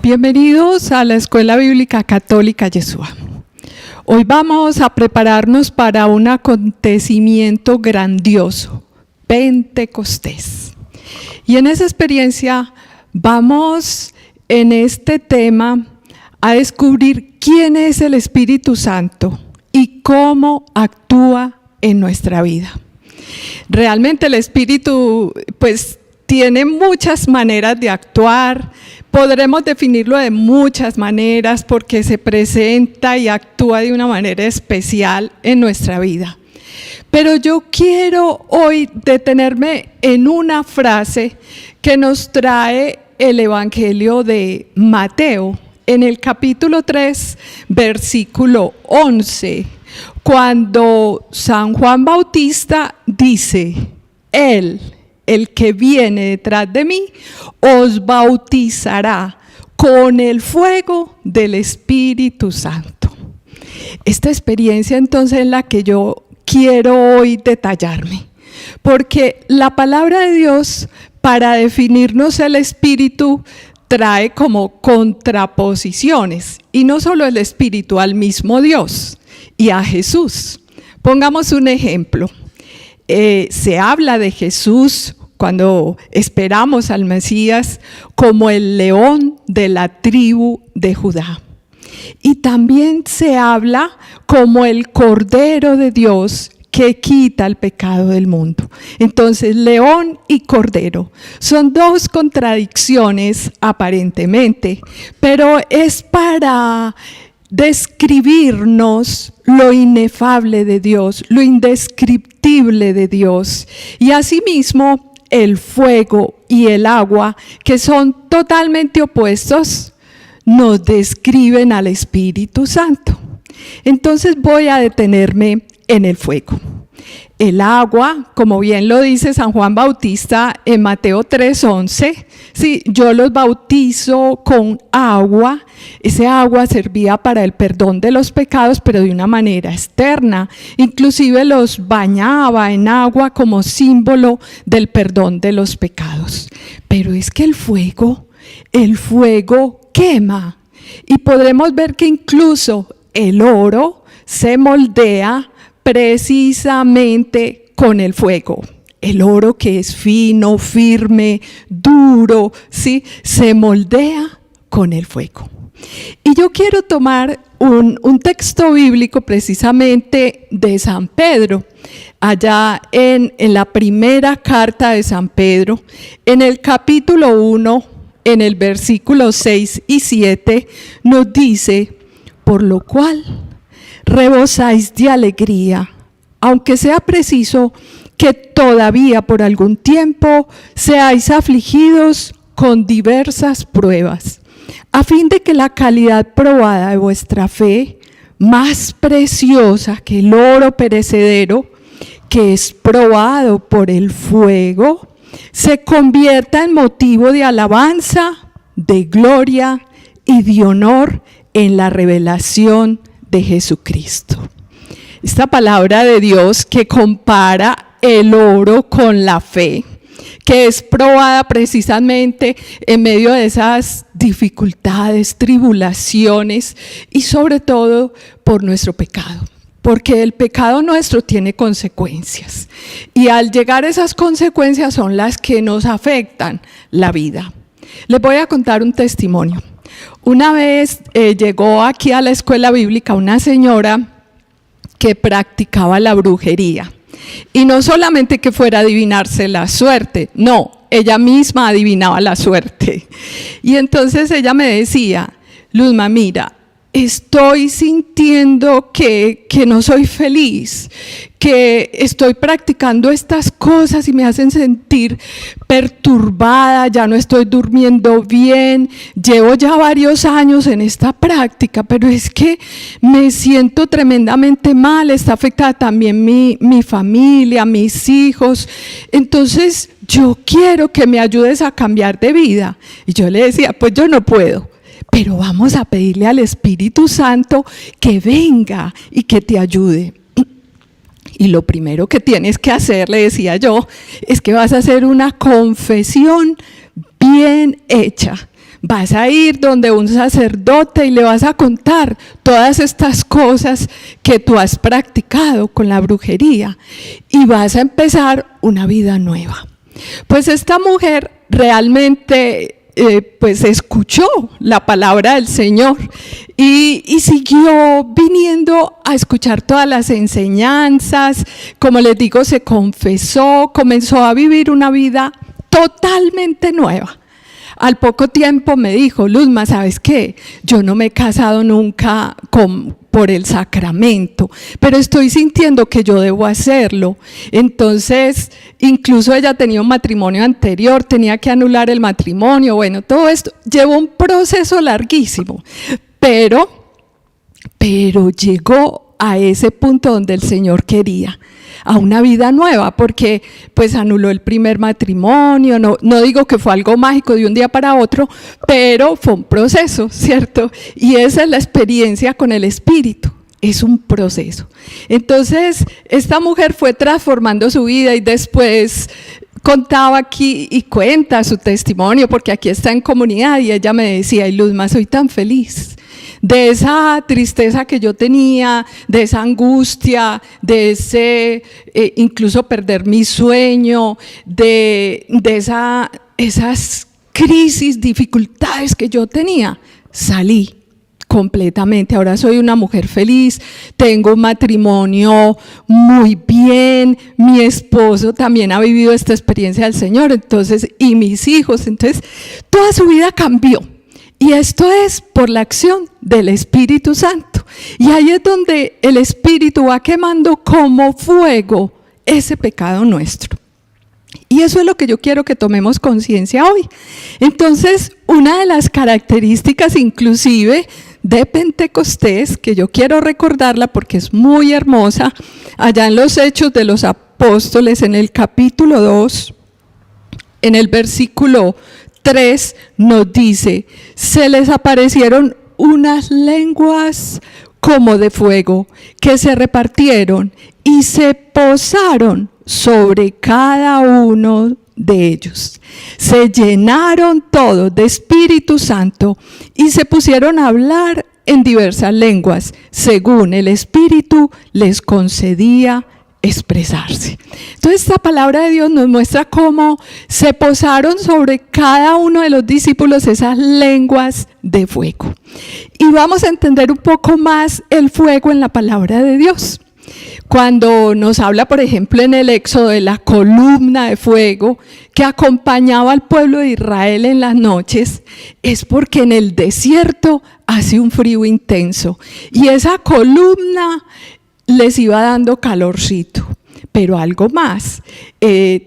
Bienvenidos a la Escuela Bíblica Católica Yeshua. Hoy vamos a prepararnos para un acontecimiento grandioso, Pentecostés. Y en esa experiencia vamos en este tema a descubrir quién es el Espíritu Santo y cómo actúa en nuestra vida. Realmente el Espíritu tiene muchas maneras de actuar. Podremos definirlo de muchas maneras porque se presenta y actúa de una manera especial en nuestra vida. Pero yo quiero hoy detenerme en una frase que nos trae el Evangelio de Mateo, en el capítulo 3, versículo 11, cuando San Juan Bautista dice: Él, el que viene detrás de mí, os bautizará con el fuego del Espíritu Santo. Esta experiencia entonces es la que yo quiero hoy detallarme, porque la palabra de Dios, para definirnos el Espíritu, trae como contraposiciones, y no solo el Espíritu, al mismo Dios y a Jesús. Pongamos un ejemplo. Se habla de Jesús cuando esperamos al Mesías como el león de la tribu de Judá. Y también se habla como el Cordero de Dios que quita el pecado del mundo. Entonces, león y cordero son dos contradicciones aparentemente, pero es para describirnos lo inefable de Dios, lo indescriptible de Dios, y asimismo el fuego y el agua, que son totalmente opuestos, nos describen al Espíritu Santo. Entonces voy a detenerme en el fuego. El agua, como bien lo dice San Juan Bautista en Mateo 3:11, sí, yo los bautizo con agua. Ese agua servía para el perdón de los pecados, pero de una manera externa. Inclusive los bañaba en agua como símbolo del perdón de los pecados. Pero es que el fuego quema. Y podremos ver que incluso el oro se moldea precisamente con el fuego. El oro, que es fino, firme, duro, ¿sí?, se moldea con el fuego. Y yo quiero tomar un texto bíblico precisamente de San Pedro, allá en la primera carta de San Pedro, en el capítulo 1, en el versículo 6 y 7, nos dice: por lo cual rebosáis de alegría, aunque sea preciso que todavía por algún tiempo seáis afligidos con diversas pruebas, a fin de que la calidad probada de vuestra fe, más preciosa que el oro perecedero, que es probado por el fuego, se convierta en motivo de alabanza, de gloria y de honor en la revelación de Jesucristo. Esta palabra de Dios que compara el oro con la fe, que es probada precisamente en medio de esas dificultades, tribulaciones y sobre todo por nuestro pecado. Porque el pecado nuestro tiene consecuencias, y al llegar esas consecuencias son las que nos afectan la vida. Les voy a contar un testimonio. Una vez llegó aquí a la escuela bíblica una señora que practicaba la brujería. Y no solamente que fuera a adivinarse la suerte, no, ella misma adivinaba la suerte. Y entonces ella me decía: Luzma, mira, estoy sintiendo que no soy feliz, que estoy practicando estas cosas y me hacen sentir perturbada, ya no estoy durmiendo bien, llevo ya varios años en esta práctica, pero es que me siento tremendamente mal, está afectada también mi familia, mis hijos, entonces yo quiero que me ayudes a cambiar de vida. Y yo le decía: pues yo no puedo, pero vamos a pedirle al Espíritu Santo que venga y que te ayude. Y lo primero que tienes que hacer, le decía yo, es que vas a hacer una confesión bien hecha. vas a ir donde un sacerdote y le vas a contar todas estas cosas que tú has practicado con la brujería y vas a empezar una vida nueva. Pues esta mujer realmente pues escuchó la palabra del Señor y siguió viniendo a escuchar todas las enseñanzas. Como les digo, se confesó, comenzó a vivir una vida totalmente nueva. Al poco tiempo me dijo: Luzma, ¿sabes qué? Yo no me he casado nunca por el sacramento, pero estoy sintiendo que yo debo hacerlo. Entonces, incluso ella tenía un matrimonio anterior, tenía que anular el matrimonio. Bueno, todo esto llevó un proceso larguísimo, pero llegó a ese punto donde el Señor quería, a una vida nueva, porque pues anuló el primer matrimonio. No digo que fue algo mágico de un día para otro, pero fue un proceso, ¿cierto? Y esa es la experiencia con el Espíritu, es un proceso. Entonces, esta mujer fue transformando su vida y después contaba aquí y cuenta su testimonio, porque aquí está en comunidad, y ella me decía: ay, Luzma, soy tan feliz. De esa tristeza que yo tenía, de esa angustia, de ese incluso perder mi sueño, de esas crisis, dificultades que yo tenía, salí completamente. Ahora soy una mujer feliz, tengo un matrimonio muy bien, mi esposo también ha vivido esta experiencia del Señor, entonces, y mis hijos, entonces toda su vida cambió. Y esto es por la acción del Espíritu Santo. Y ahí es donde el Espíritu va quemando como fuego ese pecado nuestro. Y eso es lo que yo quiero que tomemos conciencia hoy. Entonces, una de las características inclusive de Pentecostés, que yo quiero recordarla porque es muy hermosa, allá en los Hechos de los Apóstoles, en el capítulo 2, en el versículo 3 nos dice: se les aparecieron unas lenguas como de fuego que se repartieron y se posaron sobre cada uno de ellos. Se llenaron todos de Espíritu Santo y se pusieron a hablar en diversas lenguas, según el Espíritu les concedía expresarse. Entonces, esta palabra de Dios nos muestra cómo se posaron sobre cada uno de los discípulos esas lenguas de fuego. Y vamos a entender un poco más el fuego en la palabra de Dios. Cuando nos habla, por ejemplo, en el Éxodo de la columna de fuego que acompañaba al pueblo de Israel en las noches, es porque en el desierto hace un frío intenso y esa columna les iba dando calorcito. Pero algo más,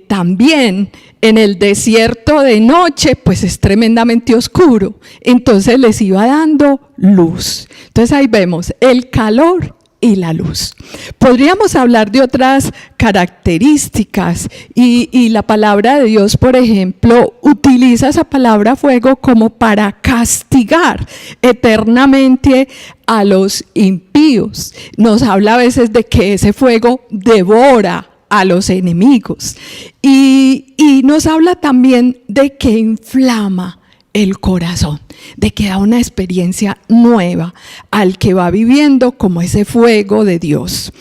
también en el desierto de noche pues es tremendamente oscuro, entonces les iba dando luz. Entonces ahí vemos el calor y la luz. Podríamos hablar de otras características y la palabra de Dios, por ejemplo, utiliza esa palabra fuego como para castigar eternamente a los impíos. Nos habla a veces de que ese fuego devora a los enemigos y nos habla también de que inflama el corazón, de que da una experiencia nueva al que va viviendo como ese fuego de Dios.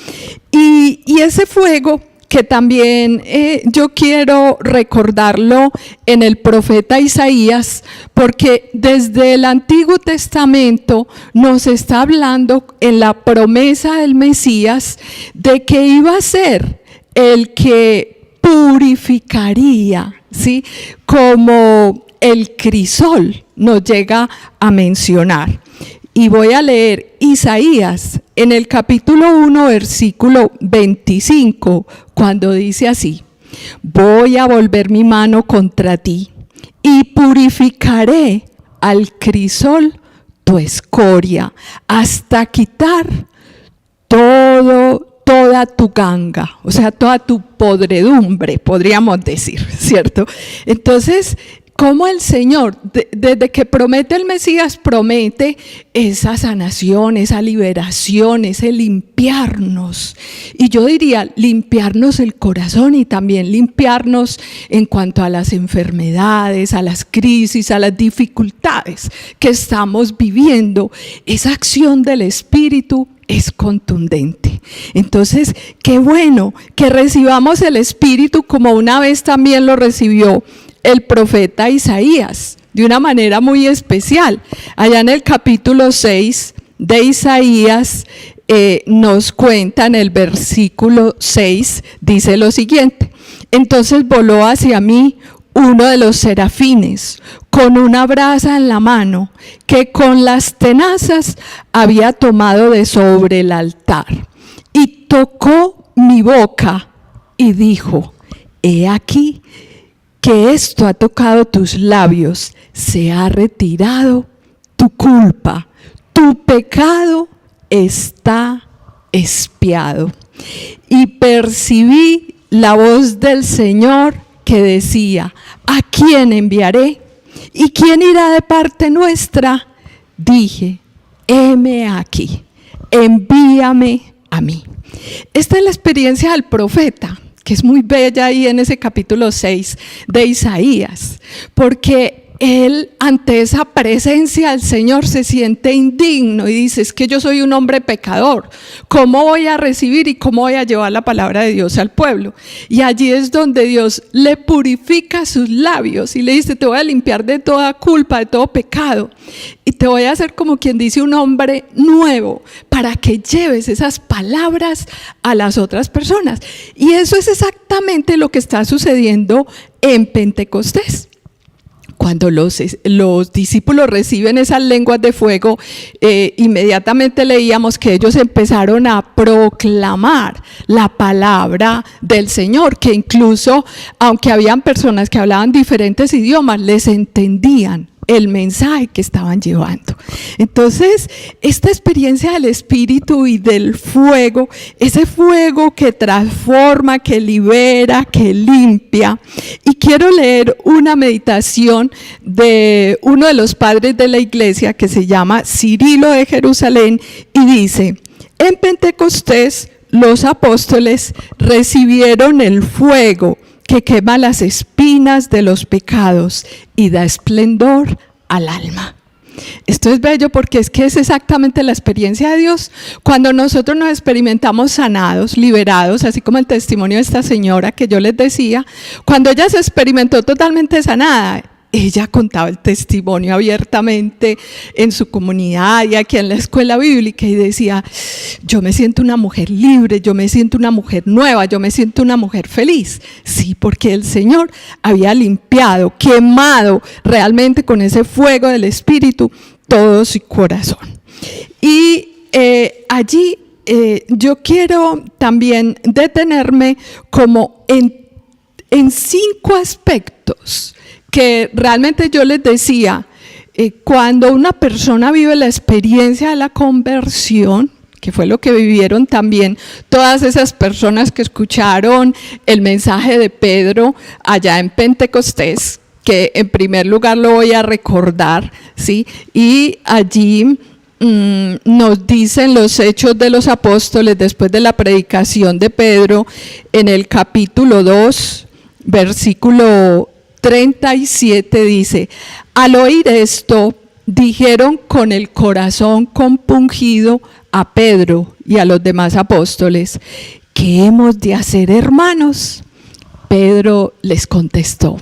Y ese fuego que también yo quiero recordarlo en el profeta Isaías, porque desde el Antiguo Testamento nos está hablando en la promesa del Mesías de que iba a ser el que purificaría, ¿sí? Como el crisol nos llega a mencionar. Y voy a leer Isaías en el capítulo 1, versículo 25, cuando dice así: voy a volver mi mano contra ti y purificaré al crisol tu escoria hasta quitar toda tu ganga, o sea, toda tu podredumbre, podríamos decir, ¿cierto? Entonces, cómo el Señor, desde que promete el Mesías, promete esa sanación, esa liberación, ese limpiarnos. Y yo diría, limpiarnos el corazón y también limpiarnos en cuanto a las enfermedades, a las crisis, a las dificultades que estamos viviendo. Esa acción del Espíritu es contundente. Entonces, qué bueno que recibamos el Espíritu como una vez también lo recibió el profeta Isaías, de una manera muy especial. Allá en el capítulo 6 de Isaías nos cuenta en el versículo 6, dice lo siguiente: entonces voló hacia mí uno de los serafines, con una brasa en la mano, que con las tenazas había tomado de sobre el altar, y tocó mi boca y dijo: he aquí que esto ha tocado tus labios, se ha retirado tu culpa, tu pecado está expiado. Y percibí la voz del Señor que decía: ¿a quién enviaré? ¿Y quién irá de parte nuestra? Dije: heme aquí, envíame a mí. Esta es la experiencia del profeta, que es muy bella ahí en ese capítulo 6 de Isaías, porque él ante esa presencia del Señor se siente indigno y dice: es que yo soy un hombre pecador, ¿cómo voy a recibir y cómo voy a llevar la palabra de Dios al pueblo? Y allí es donde Dios le purifica sus labios y le dice: te voy a limpiar de toda culpa, de todo pecado, y te voy a hacer, como quien dice, un hombre nuevo, para que lleves esas palabras a las otras personas. Y eso es exactamente lo que está sucediendo en Pentecostés. Cuando los discípulos reciben esas lenguas de fuego, inmediatamente leíamos que ellos empezaron a proclamar la palabra del Señor, que incluso, aunque habían personas que hablaban diferentes idiomas, les entendían el mensaje que estaban llevando. Entonces, esta experiencia del Espíritu y del fuego, ese fuego que transforma, que libera, que limpia. Y quiero leer una meditación de uno de los padres de la iglesia que se llama Cirilo de Jerusalén, y dice: en Pentecostés los apóstoles recibieron el fuego que quema las espinas de los pecados y da esplendor al alma. Esto es bello porque es que es exactamente la experiencia de Dios. Cuando nosotros nos experimentamos sanados, liberados, así como el testimonio de esta señora que yo les decía, cuando ella se experimentó totalmente sanada, ella contaba el testimonio abiertamente en su comunidad y aquí en la escuela bíblica, y decía: yo me siento una mujer libre, yo me siento una mujer nueva, yo me siento una mujer feliz. Sí, porque el Señor había limpiado, quemado realmente con ese fuego del Espíritu todo su corazón. Y allí yo quiero también detenerme como en 5 aspectos que realmente yo les decía, cuando una persona vive la experiencia de la conversión, que fue lo que vivieron también todas esas personas que escucharon el mensaje de Pedro allá en Pentecostés, que en primer lugar lo voy a recordar, ¿sí? Y allí nos dicen los Hechos de los Apóstoles, después de la predicación de Pedro, en el capítulo 2, versículo 37, dice: al oír esto, dijeron con el corazón compungido a Pedro y a los demás apóstoles: ¿qué hemos de hacer, hermanos? Pedro les contestó: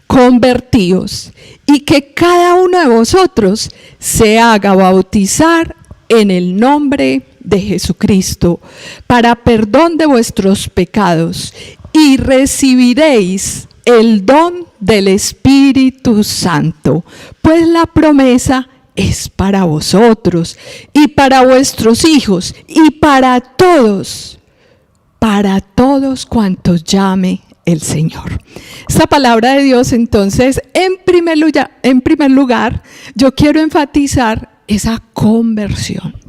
convertíos, y que cada uno de vosotros se haga bautizar en el nombre de Jesucristo para perdón de vuestros pecados, y recibiréis el don del Espíritu Santo, pues la promesa es para vosotros y para vuestros hijos y para todos cuantos llame el Señor. Esta palabra de Dios, entonces, en primer lugar, yo quiero enfatizar esa conversión.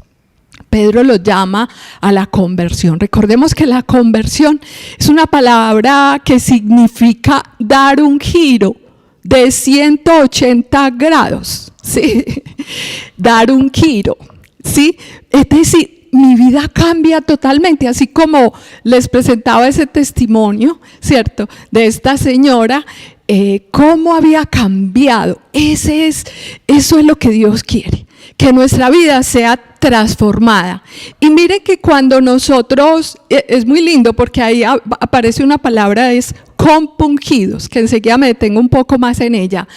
Pedro lo llama a la conversión. Recordemos que la conversión es una palabra que significa dar un giro de 180 grados, ¿sí? Dar un giro, ¿sí? Es decir, mi vida cambia totalmente, así como les presentaba ese testimonio, ¿cierto? De esta señora, cómo había cambiado. Eso es lo que Dios quiere, que nuestra vida sea transformada. Y miren que cuando nosotros, es muy lindo porque ahí aparece una palabra, es compungidos, que enseguida me detengo un poco más en ella,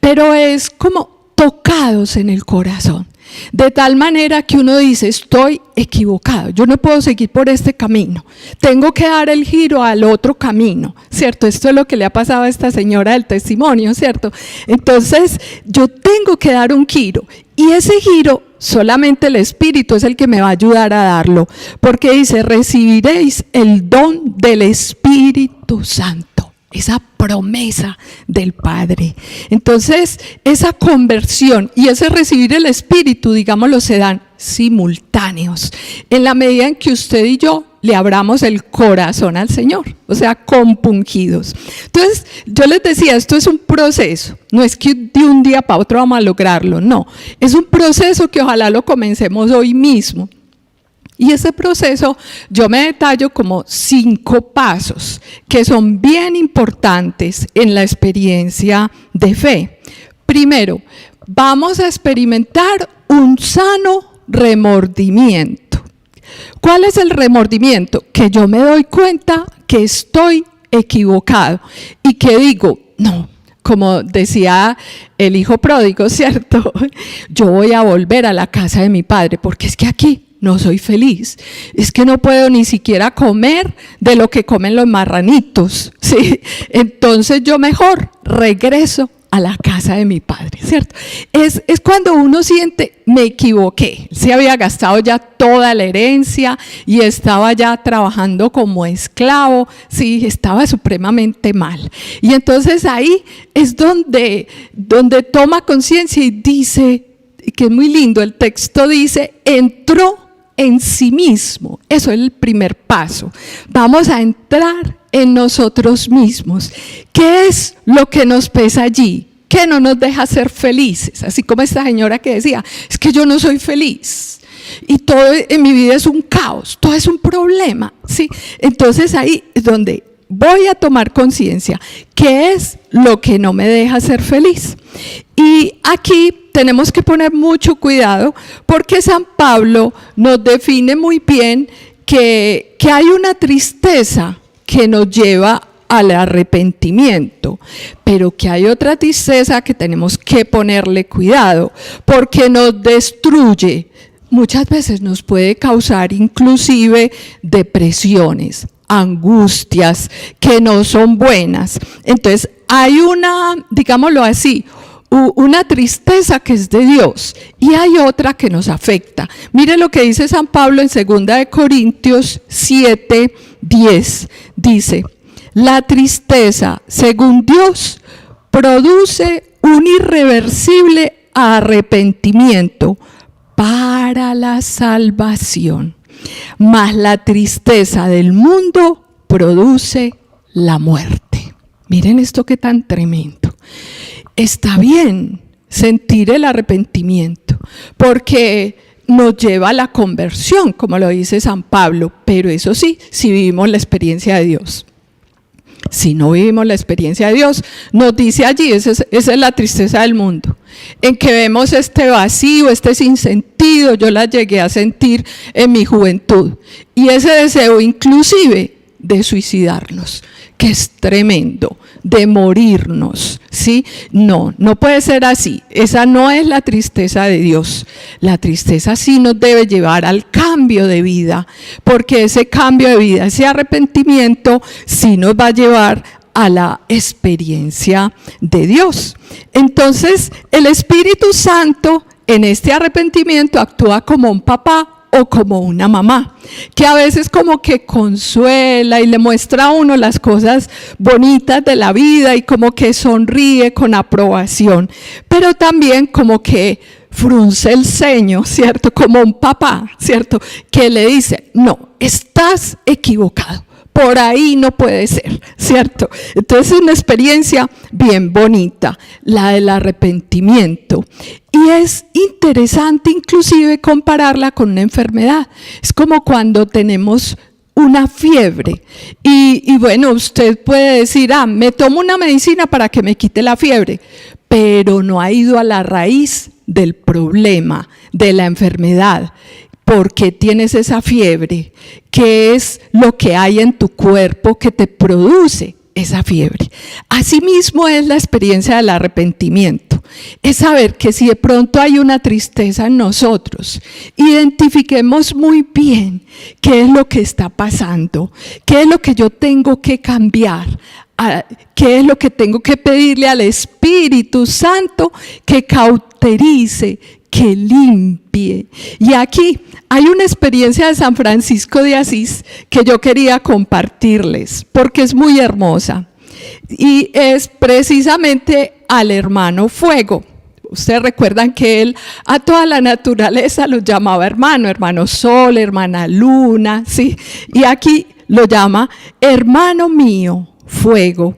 pero es como tocados en el corazón. De tal manera que uno dice, estoy equivocado, yo no puedo seguir por este camino, tengo que dar el giro al otro camino, ¿cierto? Esto es lo que le ha pasado a esta señora del testimonio, ¿cierto? Entonces, yo tengo que dar un giro, y ese giro solamente el Espíritu es el que me va a ayudar a darlo, porque dice, recibiréis el don del Espíritu Santo. Esa promesa del Padre. Entonces, esa conversión y ese recibir el Espíritu, digámoslo, se dan simultáneos, en la medida en que usted y yo le abramos el corazón al Señor, o sea, compungidos. Entonces, yo les decía, esto es un proceso, no es que de un día para otro vamos a lograrlo, no, es un proceso que ojalá lo comencemos hoy mismo. Y ese proceso yo me detallo como 5 pasos que son bien importantes en la experiencia de fe. Primero, vamos a experimentar un sano remordimiento. ¿Cuál es el remordimiento? Que yo me doy cuenta que estoy equivocado y que digo, no, como decía el hijo pródigo, ¿cierto? Yo voy a volver a la casa de mi padre porque es que aquí no soy feliz, es que no puedo ni siquiera comer de lo que comen los marranitos, ¿sí? Entonces yo mejor regreso a la casa de mi padre, ¿cierto? Es cuando uno siente, me equivoqué, se había gastado ya toda la herencia y estaba ya trabajando como esclavo, sí, estaba supremamente mal. Y entonces ahí es donde toma conciencia y dice, que es muy lindo, el texto dice, entró en sí mismo. Eso es el primer paso. Vamos a entrar en nosotros mismos. ¿Qué es lo que nos pesa allí? ¿Qué no nos deja ser felices? Así como esta señora que decía, es que yo no soy feliz. Y todo en mi vida es un caos, todo es un problema, ¿sí? Entonces ahí es donde voy a tomar conciencia, ¿qué es lo que no me deja ser feliz? Y aquí tenemos que poner mucho cuidado porque San Pablo nos define muy bien que hay una tristeza que nos lleva al arrepentimiento, pero que hay otra tristeza que tenemos que ponerle cuidado porque nos destruye. Muchas veces nos puede causar inclusive depresiones, angustias que no son buenas. Entonces hay una, digámoslo así, una tristeza que es de Dios y hay otra que nos afecta. Mire lo que dice San Pablo en 2 Corintios 7:10. Dice, la tristeza, según Dios, produce un irreversible arrepentimiento para la salvación, mas la tristeza del mundo produce la muerte. Miren esto que tan tremendo. Está bien sentir el arrepentimiento, porque nos lleva a la conversión, como lo dice San Pablo, pero eso sí, si vivimos la experiencia de Dios. Si no vivimos la experiencia de Dios, nos dice allí, esa es la tristeza del mundo, en que vemos este vacío, este sinsentido. Yo la llegué a sentir en mi juventud, y ese deseo inclusive de suicidarnos, que es tremendo, de morirnos, ¿sí? No puede ser así. Esa no es la tristeza de Dios. La tristeza sí nos debe llevar al cambio de vida, porque ese cambio de vida, ese arrepentimiento, sí nos va a llevar a la experiencia de Dios. Entonces, el Espíritu Santo en este arrepentimiento actúa como un papá o como una mamá, que a veces como que consuela y le muestra a uno las cosas bonitas de la vida y como que sonríe con aprobación, pero también como que frunce el ceño, ¿cierto? Como un papá, ¿cierto? Que le dice, no, estás equivocado. por ahí no puede ser, ¿cierto? Entonces es una experiencia bien bonita, la del arrepentimiento. Y es interesante inclusive compararla con una enfermedad. Es como cuando tenemos una fiebre y bueno, usted puede decir, me tomo una medicina para que me quite la fiebre, pero no ha ido a la raíz del problema, de la enfermedad. ¿Por qué tienes esa fiebre? ¿Qué es lo que hay en tu cuerpo que te produce esa fiebre? Asimismo es la experiencia del arrepentimiento. Es saber que si de pronto hay una tristeza en nosotros, identifiquemos muy bien qué es lo que está pasando, qué es lo que yo tengo que cambiar, qué es lo que tengo que pedirle al Espíritu Santo que cauterice, que limpie. Y aquí hay una experiencia de San Francisco de Asís que yo quería compartirles porque es muy hermosa y es precisamente al hermano fuego. Ustedes recuerdan que él a toda la naturaleza los llamaba hermano, hermano sol, hermana luna, ¿sí? Y aquí lo llama hermano mío, fuego.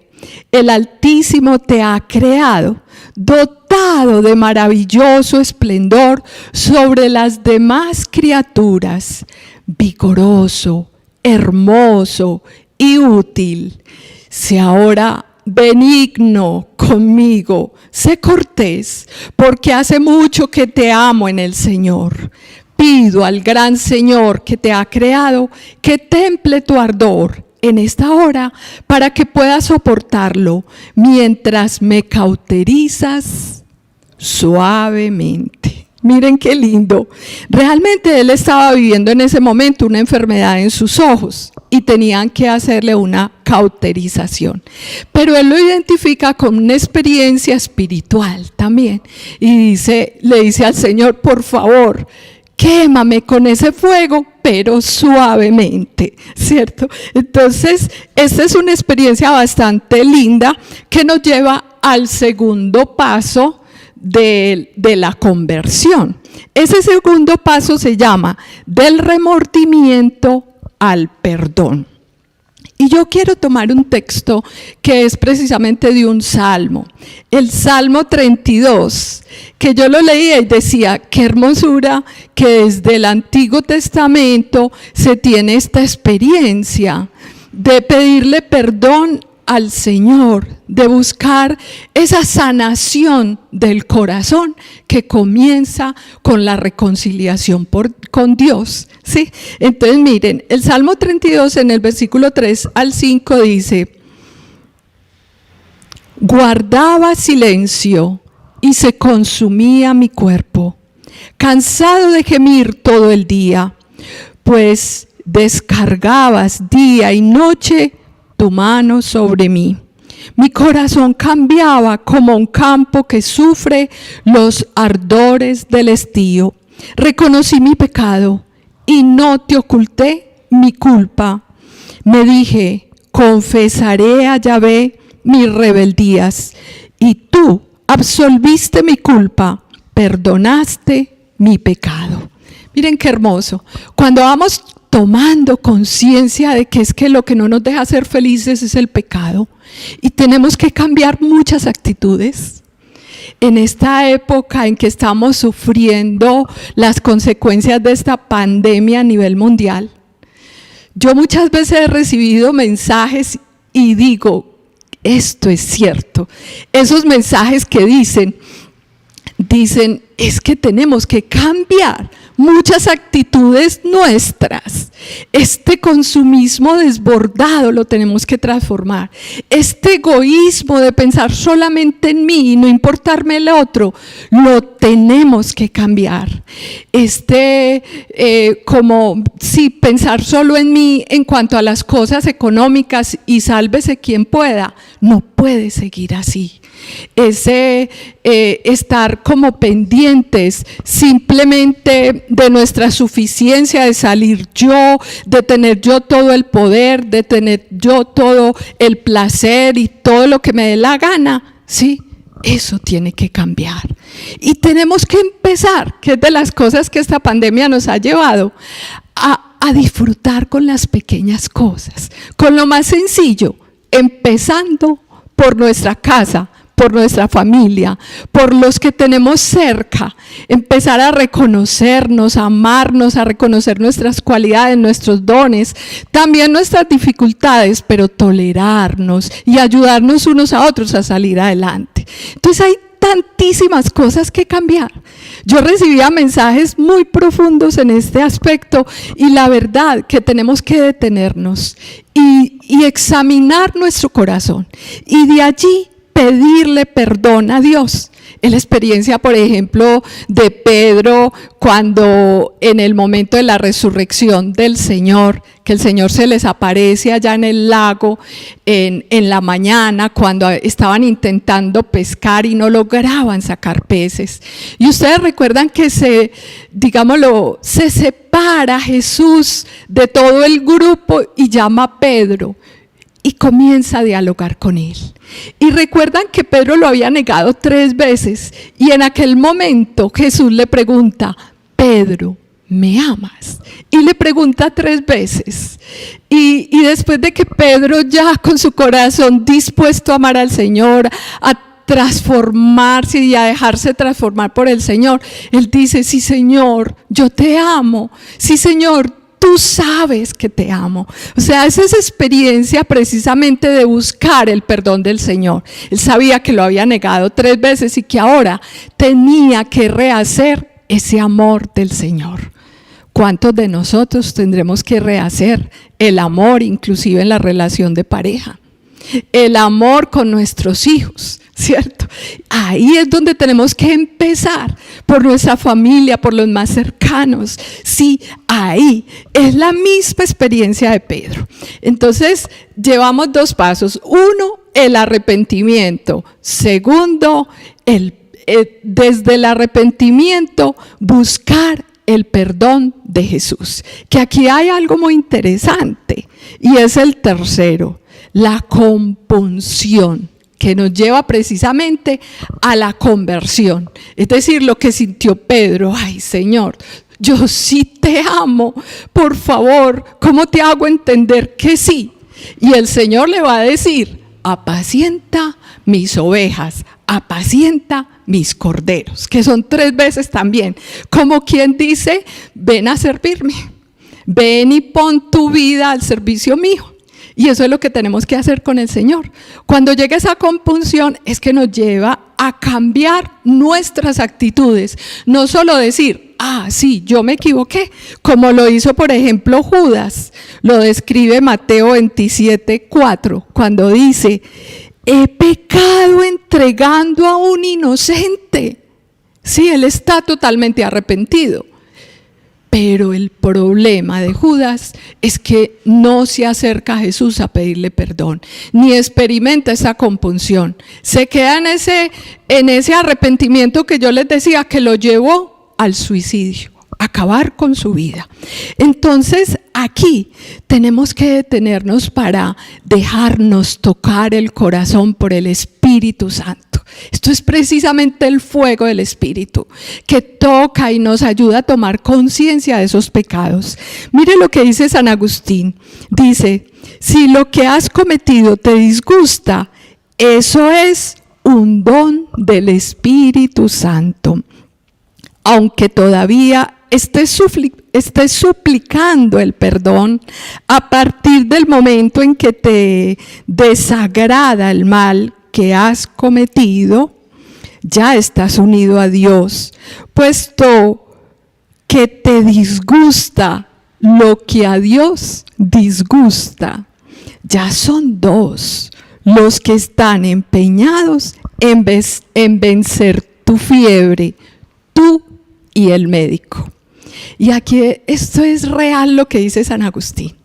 El Altísimo te ha creado, dotado de maravilloso esplendor sobre las demás criaturas, vigoroso, hermoso y útil. Sé ahora benigno conmigo, sé cortés, porque hace mucho que te amo en el Señor. Pido al gran Señor que te ha creado que temple tu ardor en esta hora para que puedas soportarlo mientras me cauterizas suavemente. Miren qué lindo. Realmente él estaba viviendo en ese momento una enfermedad en sus ojos y tenían que hacerle una cauterización. Pero él lo identifica con una experiencia espiritual también y le dice al Señor, por favor, quémame con ese fuego, pero suavemente, ¿cierto? Entonces, esta es una experiencia bastante linda que nos lleva al segundo paso de la conversión. Ese segundo paso se llama del remordimiento al perdón. Y yo quiero tomar un texto que es precisamente de un salmo, el Salmo 32, que yo lo leía y decía, qué hermosura que desde el Antiguo Testamento se tiene esta experiencia de pedirle perdón al Señor, de buscar esa sanación del corazón que comienza con la reconciliación con Dios, ¿sí? Entonces miren, el Salmo 32 en el versículo 3 al 5 dice, guardaba silencio y se consumía mi cuerpo, cansado de gemir todo el día, pues descargabas día y noche tu mano sobre mí. Mi corazón cambiaba como un campo que sufre los ardores del estío. Reconocí mi pecado y no te oculté mi culpa. Me dije, confesaré a Yahvé mis rebeldías y tú absolviste mi culpa, perdonaste mi pecado. Miren qué hermoso. Cuando vamos tomando conciencia de que es que lo que no nos deja ser felices es el pecado y tenemos que cambiar muchas actitudes. En esta época en que estamos sufriendo las consecuencias de esta pandemia a nivel mundial, yo muchas veces he recibido mensajes y digo, esto es cierto. Esos mensajes que dicen, es que tenemos que cambiar muchas actitudes nuestras. Este consumismo desbordado lo tenemos que transformar. Este egoísmo de pensar solamente en mí y no importarme el otro, lo tenemos que cambiar. Pensar solo en mí en cuanto a las cosas económicas y sálvese quien pueda, no puede seguir así. Estar como pendientes simplemente de nuestra suficiencia, de salir yo, de tener yo todo el poder, de tener yo todo el placer y todo lo que me dé la gana, ¿sí? Eso tiene que cambiar. Y tenemos que empezar, que es de las cosas que esta pandemia nos ha llevado, a a disfrutar con las pequeñas cosas, con lo más sencillo, empezando por nuestra casa, por nuestra familia, por los que tenemos cerca, empezar a reconocernos, a amarnos, a reconocer nuestras cualidades, nuestros dones, también nuestras dificultades, pero tolerarnos y ayudarnos unos a otros a salir adelante. Entonces hay tantísimas cosas que cambiar. Yo recibía mensajes muy profundos en este aspecto y la verdad que tenemos que detenernos y examinar nuestro corazón y de allí pedirle perdón a Dios. Es la experiencia, por ejemplo, de Pedro cuando en el momento de la resurrección del Señor, que el Señor se les aparece allá en el lago en la mañana cuando estaban intentando pescar y no lograban sacar peces. Y ustedes recuerdan que se separa Jesús de todo el grupo y llama a Pedro y comienza a dialogar con él. Y recuerdan que Pedro lo había negado 3 veces y en aquel momento Jesús le pregunta: Pedro, ¿me amas? Y le pregunta 3 veces. Y después de que Pedro ya con su corazón dispuesto a amar al Señor, a transformarse y a dejarse transformar por el Señor, él dice: sí, Señor, yo te amo. Sí, Señor, tú sabes que te amo. O sea, esa es experiencia precisamente de buscar el perdón del Señor. Él sabía que lo había negado 3 veces y que ahora tenía que rehacer ese amor del Señor. ¿Cuántos de nosotros tendremos que rehacer el amor, inclusive en la relación de pareja? El amor con nuestros hijos, ¿cierto? Ahí es donde tenemos que empezar, por nuestra familia, por los más cercanos. Sí, ahí es la misma experiencia de Pedro. Entonces, llevamos 2 pasos. 1, el arrepentimiento. 2, desde el arrepentimiento, buscar el perdón de Jesús. Que aquí hay algo muy interesante y es el 3, la compunción, que nos lleva precisamente a la conversión. Es decir, lo que sintió Pedro: ay, Señor, yo sí te amo, por favor, ¿cómo te hago entender que sí? Y el Señor le va a decir: apacienta mis ovejas, apacienta mis corderos, que son 3 veces también, como quien dice: ven a servirme, ven y pon tu vida al servicio mío. Y eso es lo que tenemos que hacer con el Señor. Cuando llega esa compunción es que nos lleva a cambiar nuestras actitudes. No solo decir: ah, sí, yo me equivoqué, como lo hizo por ejemplo Judas. Lo describe Mateo 27:4, cuando dice: he pecado entregando a un inocente. Sí, él está totalmente arrepentido. Pero el problema de Judas es que no se acerca a Jesús a pedirle perdón, ni experimenta esa compunción. Se queda en ese arrepentimiento que yo les decía, que lo llevó al suicidio, a acabar con su vida. Entonces aquí tenemos que detenernos para dejarnos tocar el corazón por el Espíritu Santo. Esto es precisamente el fuego del Espíritu que toca y nos ayuda a tomar conciencia de esos pecados. Mire lo que dice San Agustín. Dice: si lo que has cometido te disgusta, eso es un don del Espíritu Santo. Aunque todavía estés suplicando el perdón, a partir del momento en que te desagrada el mal que has cometido, ya estás unido a Dios, puesto que te disgusta lo que a Dios disgusta. Ya son 2 los que están empeñados en vencer tu fiebre, tú y el médico. Y aquí esto es real lo que dice San Agustín.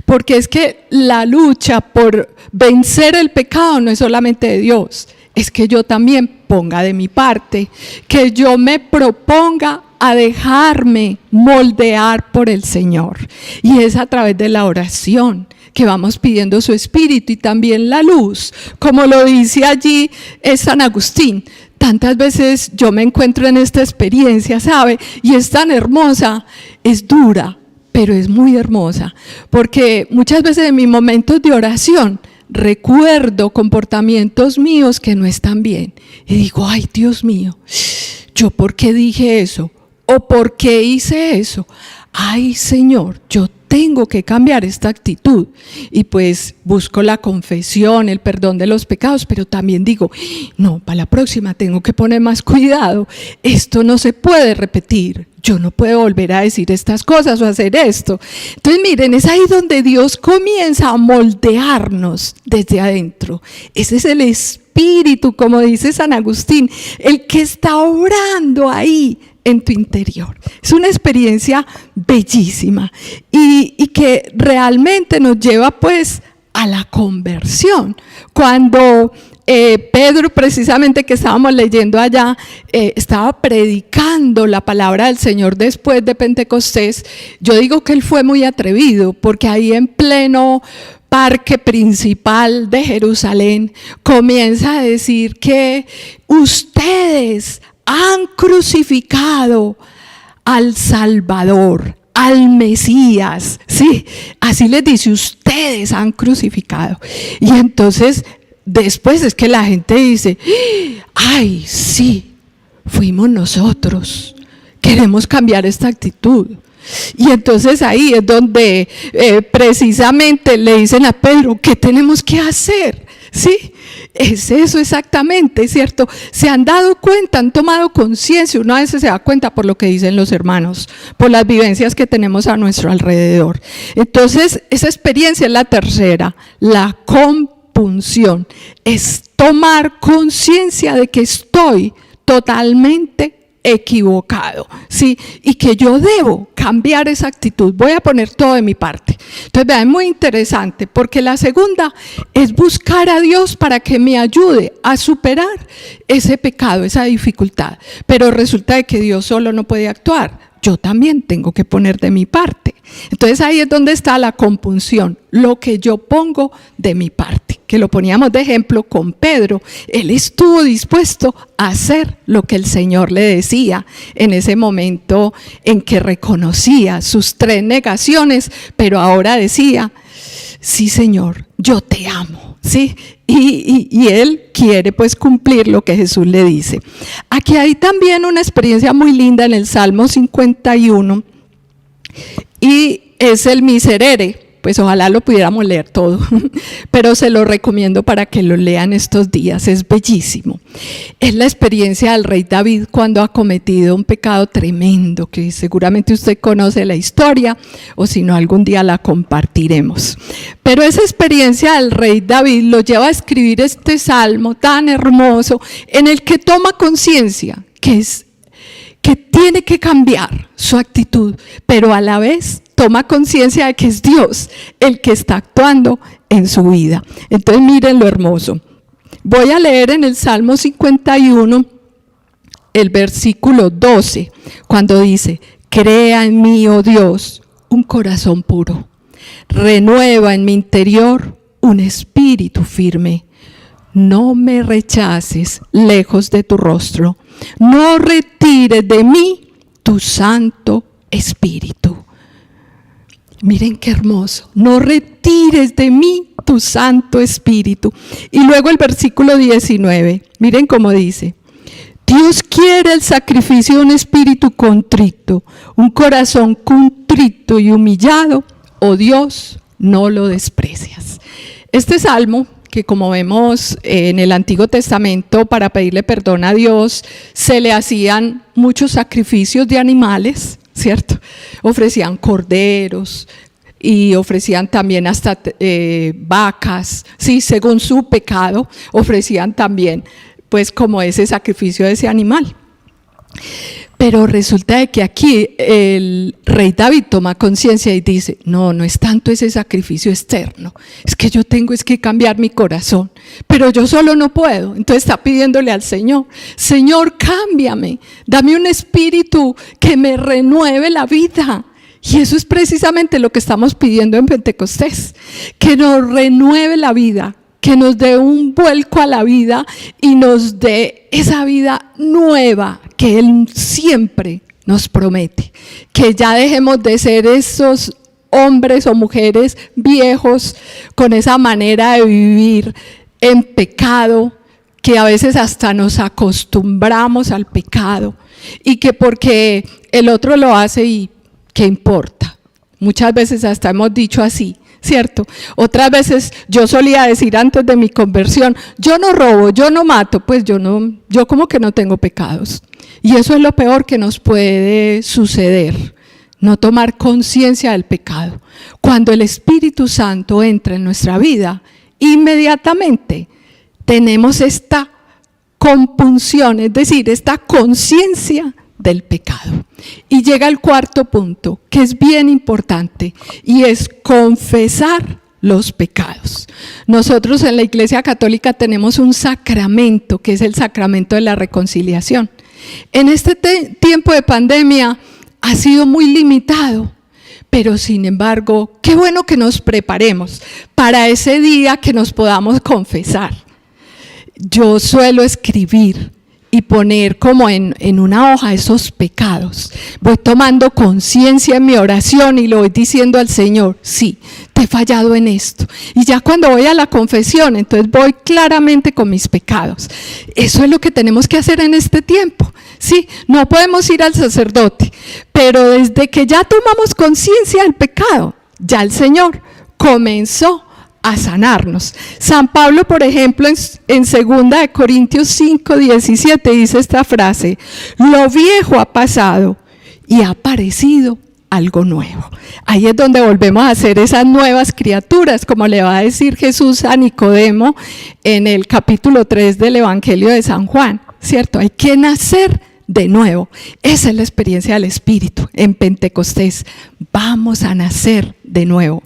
Porque es que la lucha por vencer el pecado no es solamente de Dios, es que yo también ponga de mi parte, que yo me proponga a dejarme moldear por el Señor. Y es a través de la oración que vamos pidiendo su Espíritu y también la luz, como lo dice allí San Agustín. Tantas veces yo me encuentro en esta experiencia, ¿sabe? Y es tan hermosa, es dura, pero es muy hermosa, porque muchas veces en mis momentos de oración recuerdo comportamientos míos que no están bien y digo, ay Dios mío, ¿yo por qué dije eso? ¿O por qué hice eso? Ay Señor, yo tengo que cambiar esta actitud, y pues busco la confesión, el perdón de los pecados, pero también digo, no, para la próxima tengo que poner más cuidado, esto no se puede repetir, yo no puedo volver a decir estas cosas o hacer esto. Entonces miren, es ahí donde Dios comienza a moldearnos desde adentro. Ese es el Espíritu, como dice San Agustín, el que está obrando ahí en tu interior. Es una experiencia bellísima y que realmente nos lleva pues a la conversión. Cuando Pedro, precisamente que estábamos leyendo allá, estaba predicando la palabra del Señor después de Pentecostés, yo digo que él fue muy atrevido, porque ahí en pleno parque principal de Jerusalén comienza a decir que ustedes han crucificado al Salvador, al Mesías, sí, así les dice, ustedes han crucificado. Y entonces después es que la gente dice, ay, sí, fuimos nosotros, queremos cambiar esta actitud. Y entonces ahí es donde precisamente le dicen a Pedro, ¿qué tenemos que hacer? ¿Sí? Es eso exactamente, ¿cierto? Se han dado cuenta, han tomado conciencia, uno a veces se da cuenta por lo que dicen los hermanos, por las vivencias que tenemos a nuestro alrededor. Entonces, esa experiencia es la tercera, la compunción, es tomar conciencia de que estoy totalmente equivocado, ¿sí? Y que yo debo cambiar esa actitud, voy a poner todo de mi parte. Entonces vean, es muy interesante, porque la segunda es buscar a Dios para que me ayude a superar ese pecado, esa dificultad, pero resulta de que Dios solo no puede actuar, yo también tengo que poner de mi parte. Entonces ahí es donde está la compunción, lo que yo pongo de mi parte, que lo poníamos de ejemplo con Pedro. Él estuvo dispuesto a hacer lo que el Señor le decía en ese momento en que reconocía sus 3 negaciones, pero ahora decía, sí Señor, yo te amo, ¿sí? Y él quiere pues cumplir lo que Jesús le dice. Aquí hay también una experiencia muy linda en el Salmo 51 y es el miserere. Pues ojalá lo pudiéramos leer todo, pero se lo recomiendo para que lo lean estos días, es bellísimo. Es la experiencia del rey David cuando ha cometido un pecado tremendo, que seguramente usted conoce la historia, o si no algún día la compartiremos. Pero esa experiencia del rey David lo lleva a escribir este salmo tan hermoso, en el que toma conciencia que tiene que cambiar su actitud, pero a la vez toma conciencia de que es Dios el que está actuando en su vida. Entonces miren lo hermoso. Voy a leer en el Salmo 51 el versículo 12, cuando dice, crea en mí, oh Dios, un corazón puro, renueva en mi interior un espíritu firme. No me rechaces lejos de tu rostro, no retires de mí tu Santo Espíritu. Miren qué hermoso, no retires de mí tu Santo Espíritu. Y luego el versículo 19, miren cómo dice, Dios quiere el sacrificio de un espíritu contrito, un corazón contrito y humillado, oh Dios, no lo desprecias. Este salmo, que como vemos en el Antiguo Testamento, para pedirle perdón a Dios, se le hacían muchos sacrificios de animales, ¿cierto? Ofrecían corderos y ofrecían también hasta vacas, sí, según su pecado, ofrecían también, pues, como ese sacrificio de ese animal. Pero resulta de que aquí el rey David toma conciencia y dice, no es tanto ese sacrificio externo, es que yo tengo que cambiar mi corazón, pero yo solo no puedo. Entonces está pidiéndole al Señor, Señor, cámbiame, dame un espíritu que me renueve la vida. Y eso es precisamente lo que estamos pidiendo en Pentecostés, que nos renueve la vida, que nos dé un vuelco a la vida y nos dé esa vida nueva que Él siempre nos promete que ya dejemos de ser esos hombres o mujeres viejos con esa manera de vivir en pecado, que a veces hasta nos acostumbramos al pecado y que porque el otro lo hace y ¿qué importa? Muchas veces hasta hemos dicho así, ¿cierto? Otras veces yo solía decir antes de mi conversión, yo no robo, yo no mato, pues yo como que no tengo pecados. Y eso es lo peor que nos puede suceder, no tomar conciencia del pecado. Cuando el Espíritu Santo entra en nuestra vida, inmediatamente tenemos esta compunción, es decir, esta conciencia del pecado. Y llega el cuarto punto, que es bien importante, y es confesar los pecados. Nosotros en la Iglesia Católica tenemos un sacramento, que es el sacramento de la reconciliación. En este tiempo de pandemia ha sido muy limitado, pero sin embargo, qué bueno que nos preparemos para ese día que nos podamos confesar. Yo suelo escribir y poner como en una hoja esos pecados. Voy tomando conciencia en mi oración y lo voy diciendo al Señor, sí, te he fallado en esto. Y ya cuando voy a la confesión, entonces voy claramente con mis pecados. Eso es lo que tenemos que hacer en este tiempo. Sí, no podemos ir al sacerdote, pero desde que ya tomamos conciencia del pecado, ya el Señor comenzó a sanarnos. San Pablo, por ejemplo, en 2 Corintios 5, 17 dice esta frase: lo viejo ha pasado y ha aparecido algo nuevo. Ahí es donde volvemos a ser esas nuevas criaturas, como le va a decir Jesús a Nicodemo en el capítulo 3 del Evangelio de San Juan, ¿cierto? Hay que nacer de nuevo. Esa es la experiencia del Espíritu en Pentecostés. Vamos a nacer de nuevo.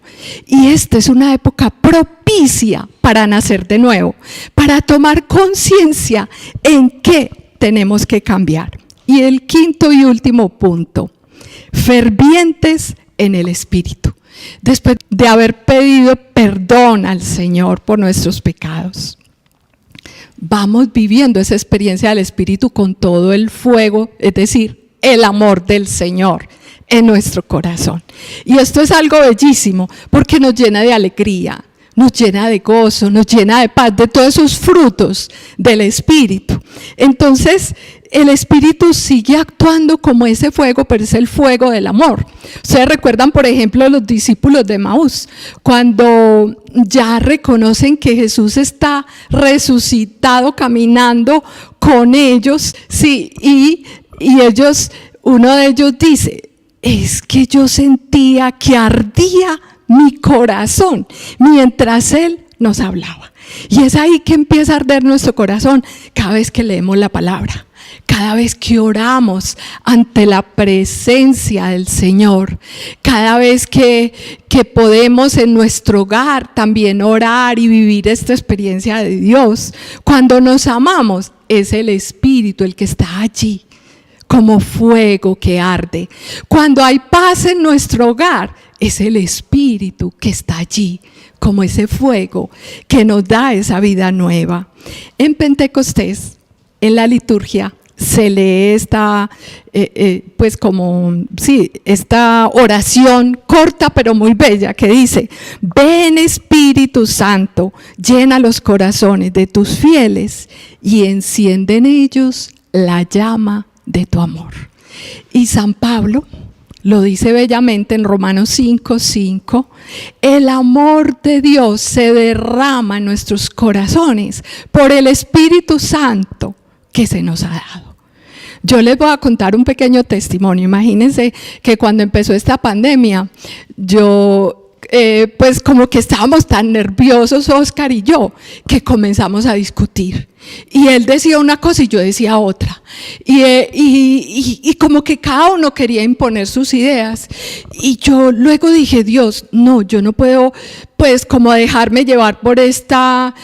Y esta es una época propicia para nacer de nuevo, para tomar conciencia en qué tenemos que cambiar. Y el quinto y último punto, fervientes en el Espíritu. Después de haber pedido perdón al Señor por nuestros pecados, vamos viviendo esa experiencia del Espíritu con todo el fuego, es decir, el amor del Señor en nuestro corazón. Y esto es algo bellísimo porque nos llena de alegría, nos llena de gozo, nos llena de paz, de todos esos frutos del Espíritu. Entonces, el Espíritu sigue actuando como ese fuego, pero es el fuego del amor. Ustedes recuerdan, por ejemplo, los discípulos de Emaús, cuando ya reconocen que Jesús está resucitado, caminando con ellos, sí, y ellos, uno de ellos dice, es que yo sentía que ardía mi corazón mientras Él nos hablaba. Y es ahí que empieza a arder nuestro corazón cada vez que leemos la palabra. Cada vez que oramos ante la presencia del Señor, cada vez que podemos en nuestro hogar también orar y vivir esta experiencia de Dios, cuando nos amamos, es el Espíritu el que está allí, como fuego que arde. Cuando hay paz en nuestro hogar, es el Espíritu que está allí, como ese fuego que nos da esa vida nueva. En Pentecostés, en la liturgia, se lee esta oración corta pero muy bella que dice: ven Espíritu Santo, llena los corazones de tus fieles y enciende en ellos la llama de tu amor. Y San Pablo lo dice bellamente en Romanos 5:5, el amor de Dios se derrama en nuestros corazones por el Espíritu Santo que se nos ha dado. Yo les voy a contar un pequeño testimonio. Imagínense que cuando empezó esta pandemia, yo pues como que estábamos tan nerviosos, Oscar y yo, que comenzamos a discutir. Y él decía una cosa y yo decía otra. Y como que cada uno quería imponer sus ideas. Y yo luego dije, Dios, no, yo no puedo pues como dejarme llevar por esta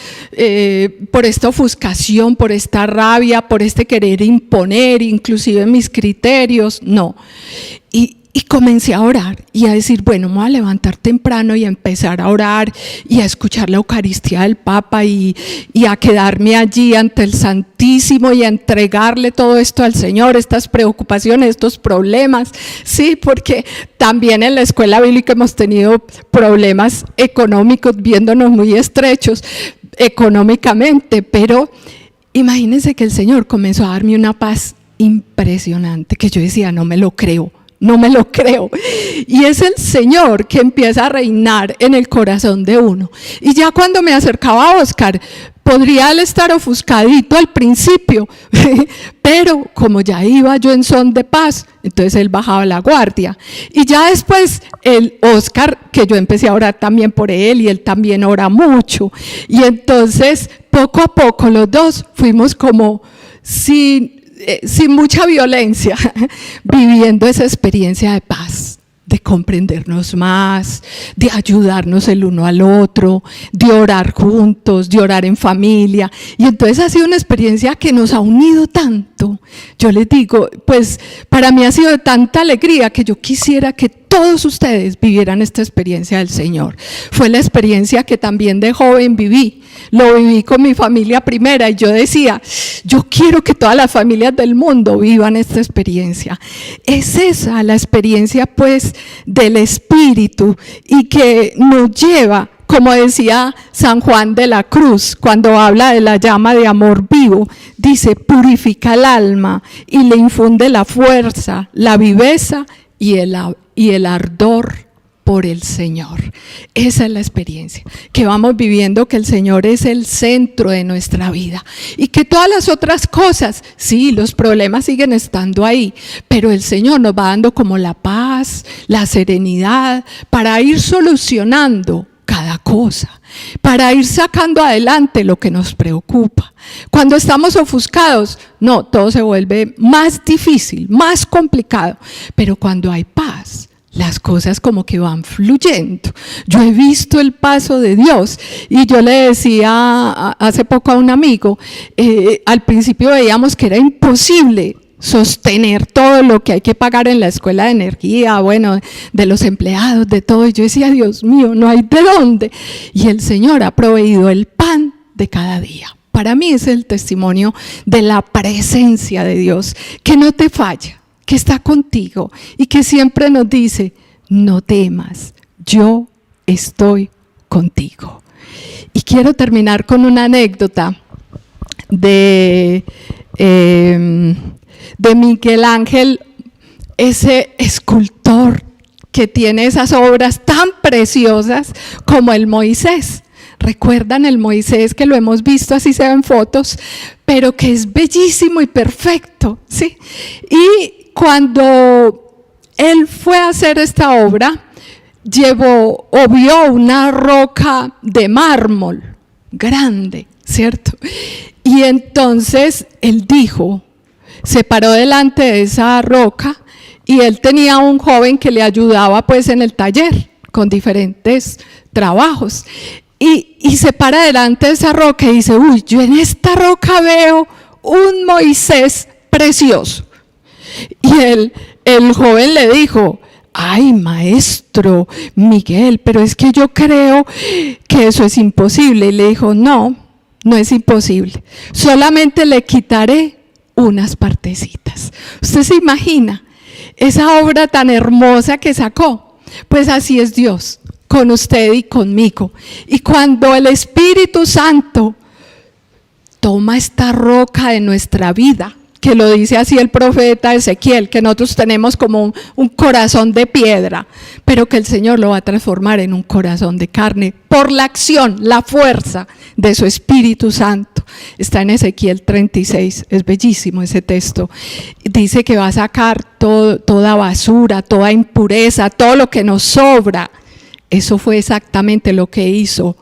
ofuscación, por esta rabia, por este querer imponer inclusive mis criterios, no. Y comencé a orar y a decir, bueno, me voy a levantar temprano y a empezar a orar y a escuchar la Eucaristía del Papa y a quedarme allí ante el Santísimo y a entregarle todo esto al Señor, estas preocupaciones, estos problemas, sí, porque también en la escuela bíblica hemos tenido problemas económicos, viéndonos muy estrechos económicamente, pero imagínense que el Señor comenzó a darme una paz impresionante, que yo decía, no me lo creo. No me lo creo. Y es el Señor que empieza a reinar en el corazón de uno. Y ya cuando me acercaba a Oscar, podría él estar ofuscadito al principio, pero como ya iba yo en son de paz, entonces él bajaba la guardia. Y ya después el Oscar, que yo empecé a orar también por él y él también ora mucho. Y entonces poco a poco los dos fuimos como sin mucha violencia, viviendo esa experiencia de paz, de comprendernos más, de ayudarnos el uno al otro, de orar juntos, de orar en familia. Y entonces ha sido una experiencia que nos ha unido tanto. Yo les digo, pues para mí ha sido de tanta alegría que yo quisiera que todos ustedes vivieran esta experiencia del Señor. Fue la experiencia que también de joven viví. Lo viví con mi familia primera y yo decía, yo quiero que todas las familias del mundo vivan esta experiencia. Es esa la experiencia pues del Espíritu y que nos lleva, como decía San Juan de la Cruz, cuando habla de la llama de amor vivo, dice, purifica el alma y le infunde la fuerza, la viveza y el ardor por el Señor. Esa es la experiencia que vamos viviendo, que el Señor es el centro de nuestra vida y que todas las otras cosas, sí, los problemas siguen estando ahí, pero el Señor nos va dando como la paz, la serenidad para ir solucionando cada cosa, para ir sacando adelante lo que nos preocupa. Cuando estamos ofuscados, no, todo se vuelve más difícil, más complicado, pero cuando hay paz, las cosas como que van fluyendo. Yo he visto el paso de Dios y yo le decía hace poco a un amigo, al principio veíamos que era imposible sostener todo lo que hay que pagar en la escuela de energía, bueno, de los empleados, de todo. Y yo decía, Dios mío, no hay de dónde. Y el Señor ha proveído el pan de cada día. Para mí es el testimonio de la presencia de Dios, que no te falla, que está contigo y que siempre nos dice, no temas, yo estoy contigo. Y quiero terminar con una anécdota de Miguel Ángel, ese escultor que tiene esas obras tan preciosas como el Moisés. ¿Recuerdan el Moisés que lo hemos visto, así se ven fotos, pero que es bellísimo y perfecto, ¿sí? Y cuando él fue a hacer esta obra, vio una roca de mármol grande, ¿cierto? Y entonces él dijo, se paró delante de esa roca y él tenía un joven que le ayudaba pues en el taller con diferentes trabajos. Y se para delante de esa roca y dice, uy, yo en esta roca veo un Moisés precioso. Y el joven le dijo, ay, maestro Miguel, pero es que yo creo que eso es imposible. Y le dijo, no es imposible, solamente le quitaré unas partecitas. ¿Usted se imagina esa obra tan hermosa que sacó? Pues así es Dios con usted y conmigo. Y cuando el Espíritu Santo toma esta roca de nuestra vida, que lo dice así el profeta Ezequiel, que nosotros tenemos como un corazón de piedra, pero que el Señor lo va a transformar en un corazón de carne por la acción, la fuerza de su Espíritu Santo. Está en Ezequiel 36, es bellísimo ese texto. Dice que va a sacar toda basura, toda impureza, todo lo que nos sobra. Eso fue exactamente lo que hizo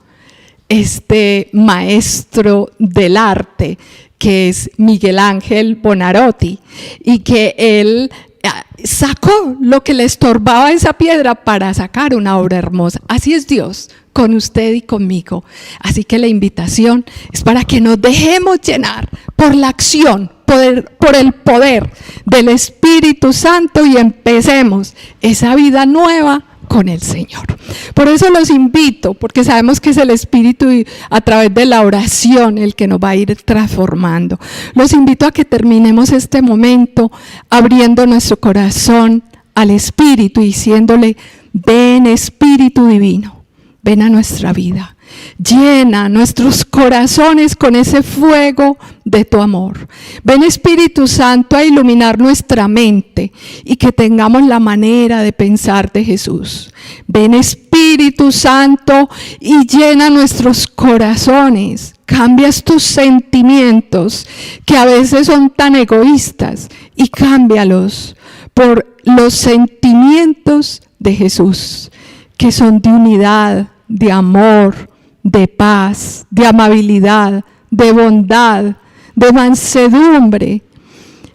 este maestro del arte, que es Miguel Ángel Buonarroti, y que él sacó lo que le estorbaba esa piedra para sacar una obra hermosa. Así es Dios con usted y conmigo. Así que la invitación es para que nos dejemos llenar por la acción, por el poder del Espíritu Santo y empecemos esa vida nueva con el Señor. Por eso los invito, porque sabemos que es el Espíritu a través de la oración el que nos va a ir transformando. Los invito a que terminemos este momento abriendo nuestro corazón al Espíritu y diciéndole: ven Espíritu Divino, ven a nuestra vida. Llena nuestros corazones con ese fuego de tu amor. Ven Espíritu Santo a iluminar nuestra mente y que tengamos la manera de pensar de Jesús. Ven Espíritu Santo y llena nuestros corazones. Cambias tus sentimientos que a veces son tan egoístas y cámbialos por los sentimientos de Jesús, que son de unidad, de amor, de paz, de amabilidad, de bondad, de mansedumbre,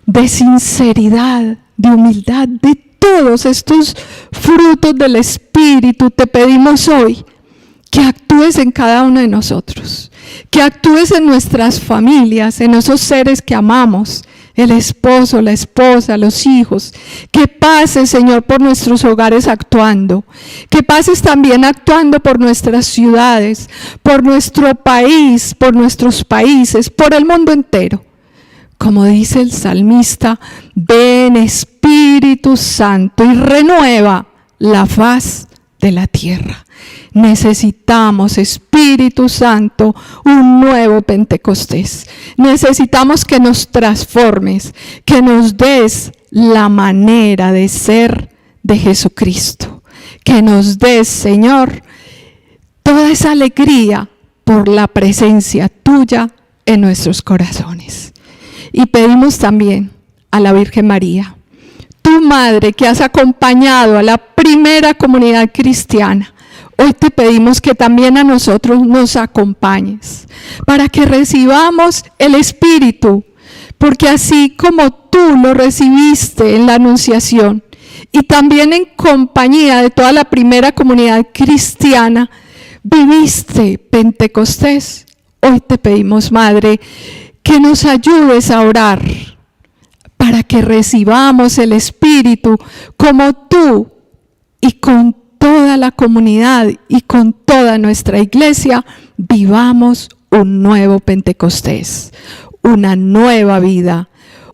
de sinceridad, de humildad, de todos estos frutos del Espíritu. Te pedimos hoy que actúes en cada uno de nosotros, que actúes en nuestras familias, en esos seres que amamos, el esposo, la esposa, los hijos. Que pases, Señor, por nuestros hogares actuando. Que pases también actuando por nuestras ciudades, por nuestro país, por nuestros países, por el mundo entero. Como dice el salmista: ven Espíritu Santo y renueva la faz de la tierra. Necesitamos, Espíritu Santo, un nuevo Pentecostés. Necesitamos que nos transformes, que nos des la manera de ser de Jesucristo. Que nos des, Señor, toda esa alegría por la presencia tuya en nuestros corazones. Y pedimos también a la Virgen María, tu madre que has acompañado a la primera comunidad cristiana. Hoy te pedimos que también a nosotros nos acompañes para que recibamos el Espíritu, porque así como tú lo recibiste en la Anunciación y también en compañía de toda la primera comunidad cristiana, viviste Pentecostés. Hoy te pedimos, Madre, que nos ayudes a orar para que recibamos el Espíritu como tú y con toda la comunidad y con toda nuestra iglesia vivamos un nuevo Pentecostés, una nueva vida,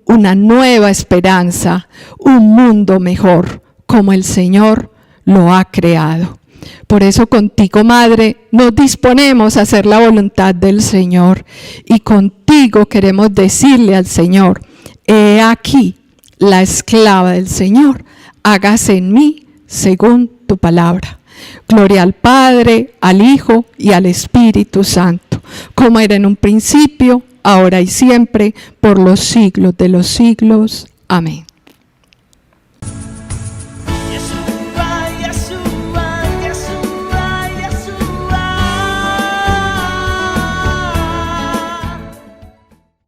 una nueva esperanza, un mundo mejor como el Señor lo ha creado. Por eso contigo, Madre, nos disponemos a hacer la voluntad del Señor y contigo queremos decirle al Señor: he aquí la esclava del Señor, hágase en mí según tu palabra. Gloria al Padre, al Hijo y al Espíritu Santo, como era en un principio, ahora y siempre, por los siglos de los siglos. Amén.